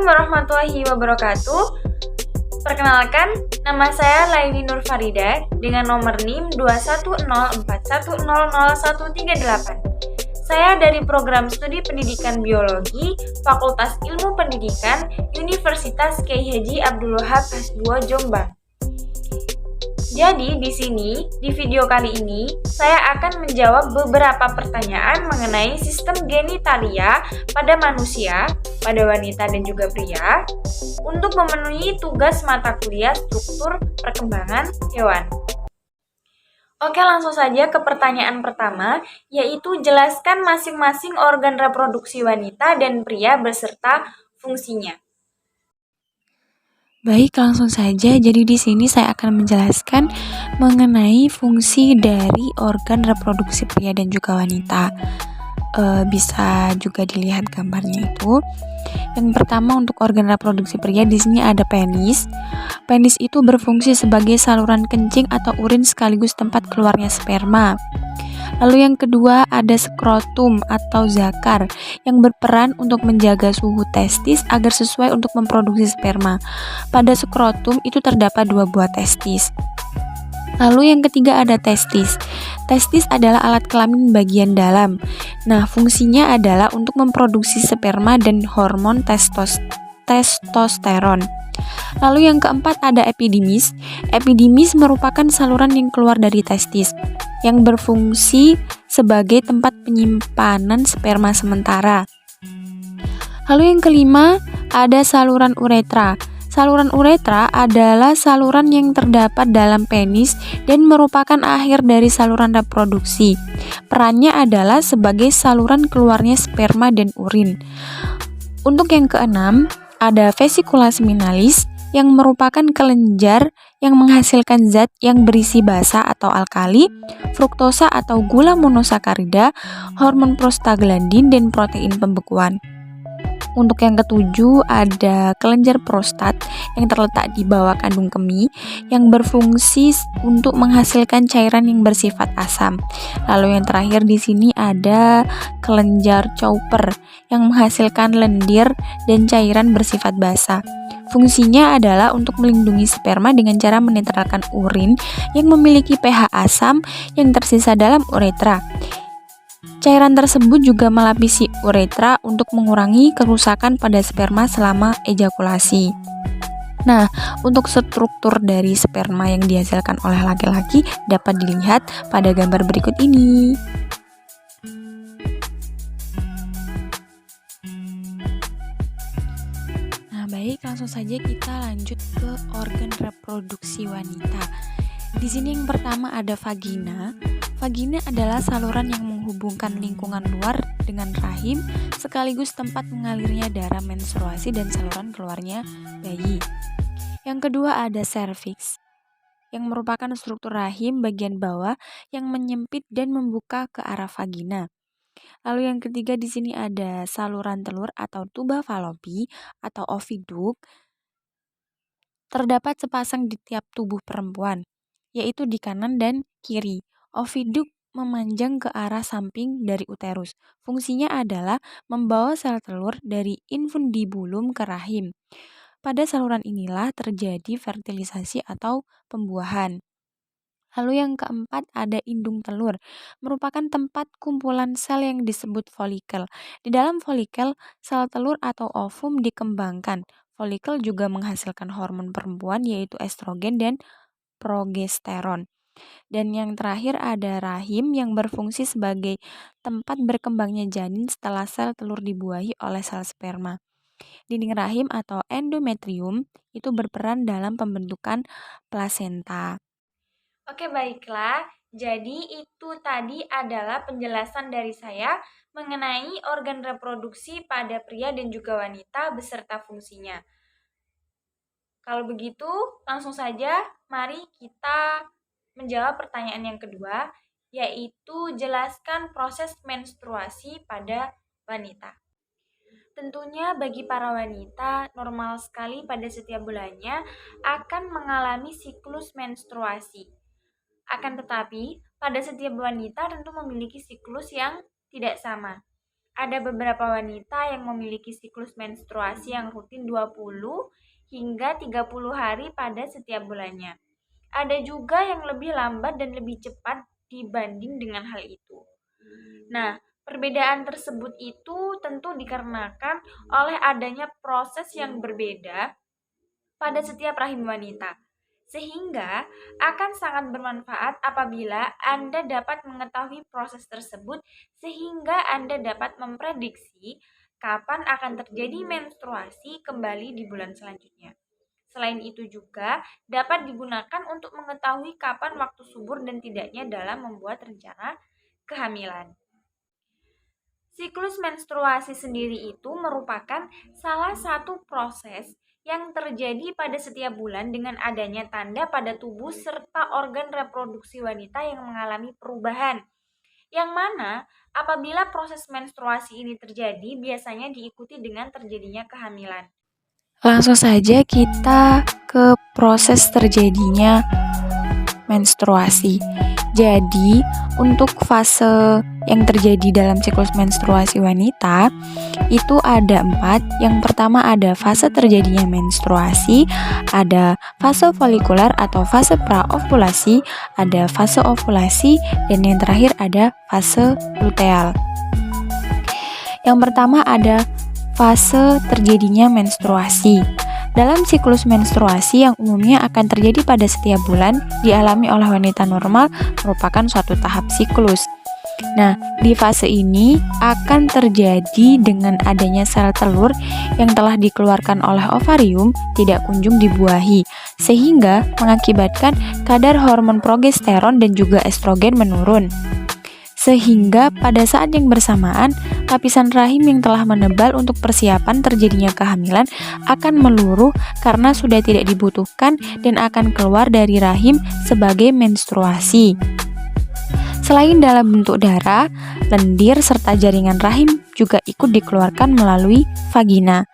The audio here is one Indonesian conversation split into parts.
Assalamualaikum warahmatullahi wabarakatuh. Perkenalkan, nama saya Laini Nur Farida dengan nomor NIM 21041000138. Saya dari Program Studi Pendidikan Biologi, Fakultas Ilmu Pendidikan, Universitas Kyai Haji Abdul Wahab S2 Jombang. Jadi di sini, di video kali ini, saya akan menjawab beberapa pertanyaan mengenai sistem genitalia pada manusia, pada wanita dan juga pria, untuk memenuhi tugas mata kuliah struktur perkembangan hewan. Oke, langsung saja ke pertanyaan pertama, yaitu jelaskan masing-masing organ reproduksi wanita dan pria beserta fungsinya. Baik, langsung saja. Jadi di sini saya akan menjelaskan mengenai fungsi dari organ reproduksi pria dan juga wanita. Bisa juga dilihat gambarnya itu. Yang pertama untuk organ reproduksi pria di sini ada penis. Penis itu berfungsi sebagai saluran kencing atau urin sekaligus tempat keluarnya sperma. Lalu yang kedua ada skrotum atau zakar yang berperan untuk menjaga suhu testis agar sesuai untuk memproduksi sperma. Pada skrotum itu terdapat 2 buah testis. Lalu yang ketiga ada testis. Testis adalah alat kelamin bagian dalam. Nah, fungsinya adalah untuk memproduksi sperma dan hormon testosteron. Lalu yang keempat ada epidimis. Epidimis merupakan saluran yang keluar dari testis yang berfungsi sebagai tempat penyimpanan sperma sementara. Lalu yang kelima ada saluran uretra. Saluran uretra adalah saluran yang terdapat dalam penis dan merupakan akhir dari saluran reproduksi. Perannya adalah sebagai saluran keluarnya sperma dan urin. Untuk yang keenam ada vesicula seminalis yang merupakan kelenjar yang menghasilkan zat yang berisi basa atau alkali, fruktosa atau gula monosakarida, hormon prostaglandin, dan protein pembekuan. Untuk yang ketujuh ada kelenjar prostat yang terletak di bawah kandung kemih yang berfungsi untuk menghasilkan cairan yang bersifat asam. Lalu yang terakhir di sini ada kelenjar Cowper yang menghasilkan lendir dan cairan bersifat basa. Fungsinya adalah untuk melindungi sperma dengan cara menetralkan urin yang memiliki pH asam yang tersisa dalam uretra. Cairan tersebut juga melapisi uretra untuk mengurangi kerusakan pada sperma selama ejakulasi. Nah, untuk struktur dari sperma yang dihasilkan oleh laki-laki dapat dilihat pada gambar berikut ini. Nah, baik, langsung saja kita lanjut ke organ reproduksi wanita. Di sini yang pertama ada vagina. Vagina adalah saluran yang menghubungkan lingkungan luar dengan rahim sekaligus tempat mengalirnya darah menstruasi dan saluran keluarnya bayi. Yang kedua ada serviks yang merupakan struktur rahim bagian bawah yang menyempit dan membuka ke arah vagina. Lalu yang ketiga di sini ada saluran telur atau tuba falopi atau oviduk. Terdapat sepasang di tiap tubuh perempuan, yaitu di kanan dan kiri. Oviduk memanjang ke arah samping dari uterus. Fungsinya adalah membawa sel telur dari infundibulum ke rahim. Pada saluran inilah terjadi fertilisasi atau pembuahan. Lalu yang keempat ada indung telur, merupakan tempat kumpulan sel yang disebut folikel. Di dalam folikel, sel telur atau ovum dikembangkan. Folikel juga menghasilkan hormon perempuan yaitu estrogen dan progesteron. Dan yang terakhir ada rahim yang berfungsi sebagai tempat berkembangnya janin setelah sel telur dibuahi oleh sel sperma. Dinding rahim atau endometrium itu berperan dalam pembentukan plasenta. Oke, baiklah. Jadi itu tadi adalah penjelasan dari saya mengenai organ reproduksi pada pria dan juga wanita beserta fungsinya. Kalau begitu, langsung saja mari kita menjawab pertanyaan yang kedua, yaitu jelaskan proses menstruasi pada wanita. Tentunya bagi para wanita, normal sekali pada setiap bulannya akan mengalami siklus menstruasi. Akan tetapi, pada setiap wanita tentu memiliki siklus yang tidak sama. Ada beberapa wanita yang memiliki siklus menstruasi yang rutin 20 hingga 30 hari pada setiap bulannya. Ada juga yang lebih lambat dan lebih cepat dibanding dengan hal itu. Nah, perbedaan tersebut itu tentu dikarenakan oleh adanya proses yang berbeda pada setiap rahim wanita. Sehingga akan sangat bermanfaat apabila Anda dapat mengetahui proses tersebut sehingga Anda dapat memprediksi kapan akan terjadi menstruasi kembali di bulan selanjutnya. Selain itu juga dapat digunakan untuk mengetahui kapan waktu subur dan tidaknya dalam membuat rencana kehamilan. Siklus menstruasi sendiri itu merupakan salah satu proses yang terjadi pada setiap bulan dengan adanya tanda pada tubuh serta organ reproduksi wanita yang mengalami perubahan. Yang mana apabila proses menstruasi ini terjadi biasanya diikuti dengan terjadinya kehamilan. Langsung saja kita ke proses terjadinya menstruasi. Jadi, untuk fase yang terjadi dalam siklus menstruasi wanita itu ada 4. Yang pertama ada fase terjadinya menstruasi, ada fase folikuler atau fase praovulasi, ada fase ovulasi, dan yang terakhir ada fase luteal. Yang pertama ada fase terjadinya menstruasi. Dalam siklus menstruasi yang umumnya akan terjadi pada setiap bulan, dialami oleh wanita normal merupakan suatu tahap siklus. Nah, di fase ini akan terjadi dengan adanya sel telur yang telah dikeluarkan oleh ovarium tidak kunjung dibuahi, sehingga mengakibatkan kadar hormon progesteron dan juga estrogen menurun. Sehingga pada saat yang bersamaan, lapisan rahim yang telah menebal untuk persiapan terjadinya kehamilan akan meluruh karena sudah tidak dibutuhkan dan akan keluar dari rahim sebagai menstruasi. Selain dalam bentuk darah, lendir serta jaringan rahim juga ikut dikeluarkan melalui vagina.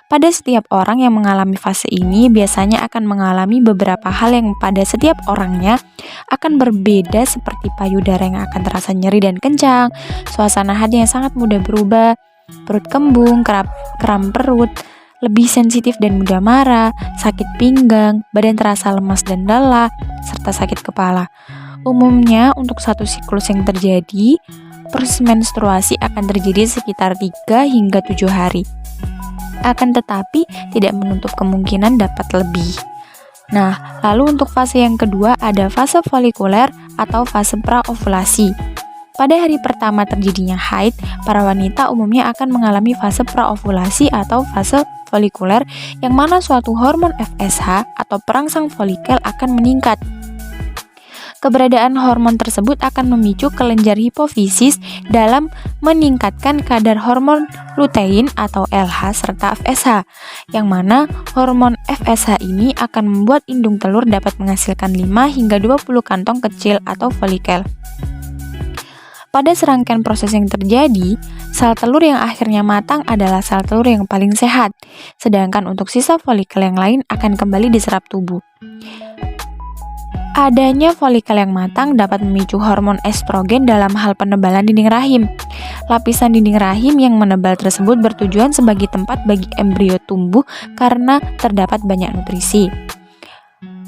Pada setiap orang yang mengalami fase ini biasanya akan mengalami beberapa hal yang pada setiap orangnya akan berbeda, seperti payudara yang akan terasa nyeri dan kencang, suasana hati yang sangat mudah berubah, perut kembung, kram perut, lebih sensitif dan mudah marah, sakit pinggang, badan terasa lemas dan lelah, serta sakit kepala. Umumnya untuk satu siklus yang terjadi, proses menstruasi akan terjadi sekitar 3 hingga 7 hari. Akan tetapi tidak menutup kemungkinan dapat lebih. Nah, lalu untuk fase yang kedua ada fase folikuler atau fase praovulasi. Pada hari pertama terjadinya haid, para wanita umumnya akan mengalami fase praovulasi atau fase folikuler yang mana suatu hormon FSH atau perangsang folikel akan meningkat. Keberadaan hormon tersebut akan memicu kelenjar hipofisis dalam meningkatkan kadar hormon lutein atau LH serta FSH, yang mana hormon FSH ini akan membuat indung telur dapat menghasilkan 5 hingga 20 kantong kecil atau folikel. Pada serangkaian proses yang terjadi, sel telur yang akhirnya matang adalah sel telur yang paling sehat, sedangkan untuk sisa folikel yang lain akan kembali diserap tubuh. Adanya folikel yang matang dapat memicu hormon estrogen dalam hal penebalan dinding rahim. Lapisan dinding rahim yang menebal tersebut bertujuan sebagai tempat bagi embrio tumbuh karena terdapat banyak nutrisi.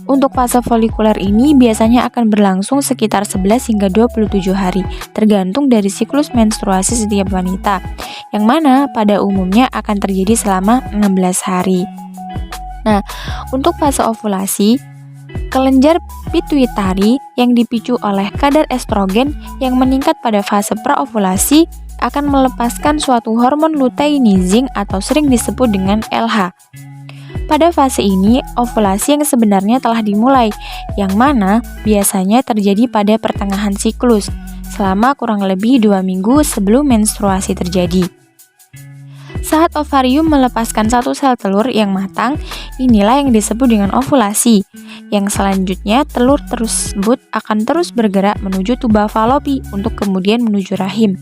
Untuk fase folikuler ini biasanya akan berlangsung sekitar 11 hingga 27 hari, tergantung dari siklus menstruasi setiap wanita, yang mana pada umumnya akan terjadi selama 16 hari. Nah, untuk fase ovulasi, kelenjar pituitari yang dipicu oleh kadar estrogen yang meningkat pada fase praovulasi akan melepaskan suatu hormon luteinizing atau sering disebut dengan LH. Pada fase ini, ovulasi yang sebenarnya telah dimulai, yang mana biasanya terjadi pada pertengahan siklus, selama kurang lebih 2 minggu sebelum menstruasi terjadi. Saat ovarium melepaskan satu sel telur yang matang, inilah yang disebut dengan ovulasi. Yang selanjutnya, telur tersebut akan terus bergerak menuju tuba falopi untuk kemudian menuju rahim.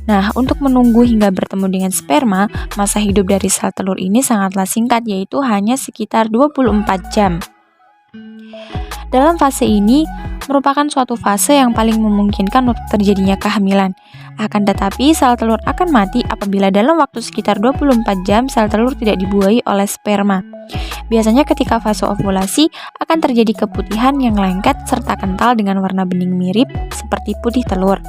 Nah, untuk menunggu hingga bertemu dengan sperma, masa hidup dari sel telur ini sangatlah singkat, yaitu hanya sekitar 24 jam. Dalam fase ini merupakan suatu fase yang paling memungkinkan untuk terjadinya kehamilan. Akan tetapi, sel telur akan mati apabila dalam waktu sekitar 24 jam sel telur tidak dibuahi oleh sperma. Biasanya ketika fase ovulasi akan terjadi keputihan yang lengket serta kental dengan warna bening mirip seperti putih telur.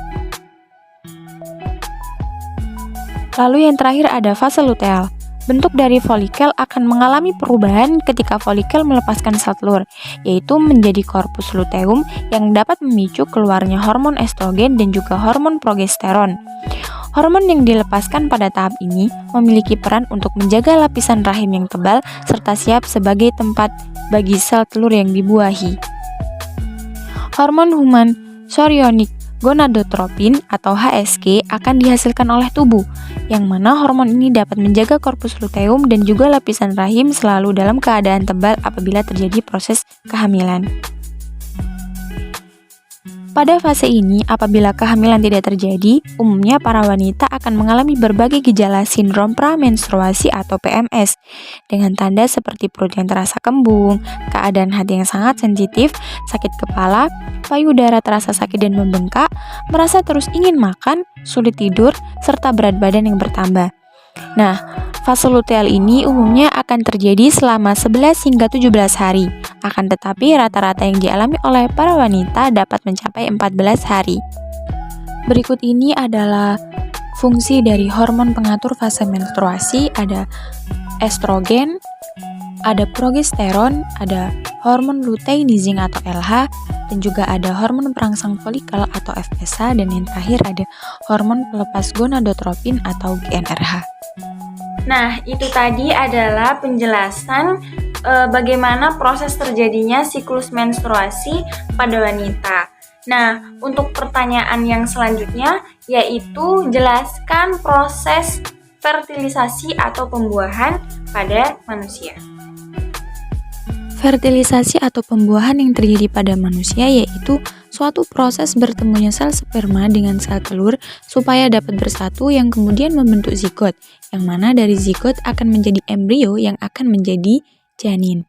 Lalu yang terakhir ada fase luteal. Bentuk dari folikel akan mengalami perubahan ketika folikel melepaskan sel telur, yaitu menjadi korpus luteum yang dapat memicu keluarnya hormon estrogen dan juga hormon progesteron. Hormon yang dilepaskan pada tahap ini memiliki peran untuk menjaga lapisan rahim yang tebal serta siap sebagai tempat bagi sel telur yang dibuahi. Hormon human chorionic gonadotropin atau HSG akan dihasilkan oleh tubuh, yang mana hormon ini dapat menjaga korpus luteum dan juga lapisan rahim selalu dalam keadaan tebal apabila terjadi proses kehamilan. Pada fase ini, apabila kehamilan tidak terjadi, umumnya para wanita akan mengalami berbagai gejala sindrom pramenstruasi atau PMS, dengan tanda seperti perut yang terasa kembung, keadaan hati yang sangat sensitif, sakit kepala, payudara terasa sakit dan membengkak, merasa terus ingin makan, sulit tidur, serta berat badan yang bertambah. Nah, fase luteal ini umumnya akan terjadi selama 11 hingga 17 hari. Akan tetapi rata-rata yang dialami oleh para wanita dapat mencapai 14 hari. Berikut ini adalah fungsi dari hormon pengatur fase menstruasi, ada estrogen, ada progesteron, ada hormon luteinizing atau LH, dan juga ada hormon perangsang folikel atau FSH, dan yang terakhir ada hormon pelepas gonadotropin atau GnRH. Nah, itu tadi adalah penjelasan bagaimana proses terjadinya siklus menstruasi pada wanita. Nah, untuk pertanyaan yang selanjutnya yaitu jelaskan proses fertilisasi atau pembuahan pada manusia. Fertilisasi atau pembuahan yang terjadi pada manusia yaitu suatu proses bertemunya sel sperma dengan sel telur supaya dapat bersatu yang kemudian membentuk zigot, yang mana dari zigot akan menjadi embrio yang akan menjadi janin.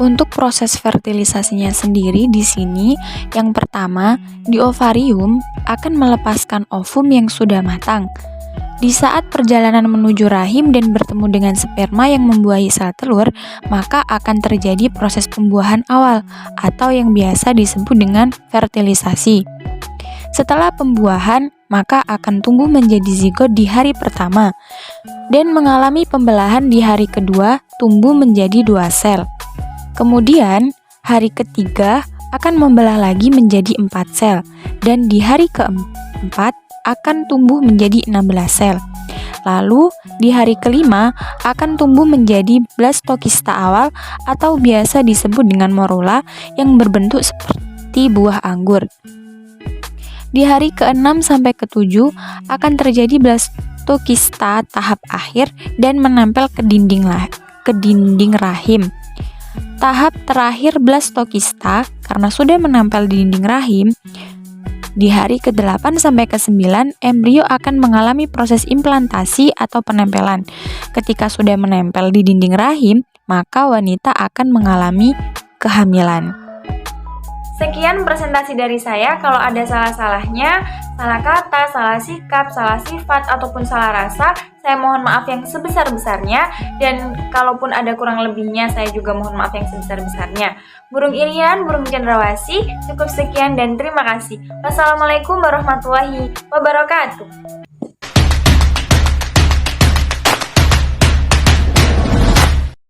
Untuk proses fertilisasinya sendiri di sini, yang pertama, di ovarium akan melepaskan ovum yang sudah matang. Di saat perjalanan menuju rahim dan bertemu dengan sperma yang membuahi sel telur, maka akan terjadi proses pembuahan awal atau yang biasa disebut dengan fertilisasi. Setelah pembuahan, maka akan tumbuh menjadi zigot di hari pertama dan mengalami pembelahan di hari kedua, tumbuh menjadi 2 sel. Kemudian, hari ketiga akan membelah lagi menjadi 4 sel dan di hari keempat akan tumbuh menjadi 16 sel. Lalu, di hari kelima akan tumbuh menjadi blastokista awal atau biasa disebut dengan morula yang berbentuk seperti buah anggur. Di hari ke-6 sampai ke-7 akan terjadi blastokista tahap akhir dan menempel ke dinding rahim. Tahap terakhir blastokista karena sudah menempel di dinding rahim. Di hari ke-8 sampai ke-9, embrio akan mengalami proses implantasi atau penempelan. Ketika sudah menempel di dinding rahim, maka wanita akan mengalami kehamilan. Sekian presentasi dari saya. Kalau ada salah-salahnya, salah kata, salah sikap, salah sifat, ataupun salah rasa, saya mohon maaf yang sebesar-besarnya. Dan kalaupun ada kurang lebihnya, saya juga mohon maaf yang sebesar-besarnya. Burung Irian, burung cendrawasih, cukup sekian dan terima kasih. Wassalamualaikum warahmatullahi wabarakatuh.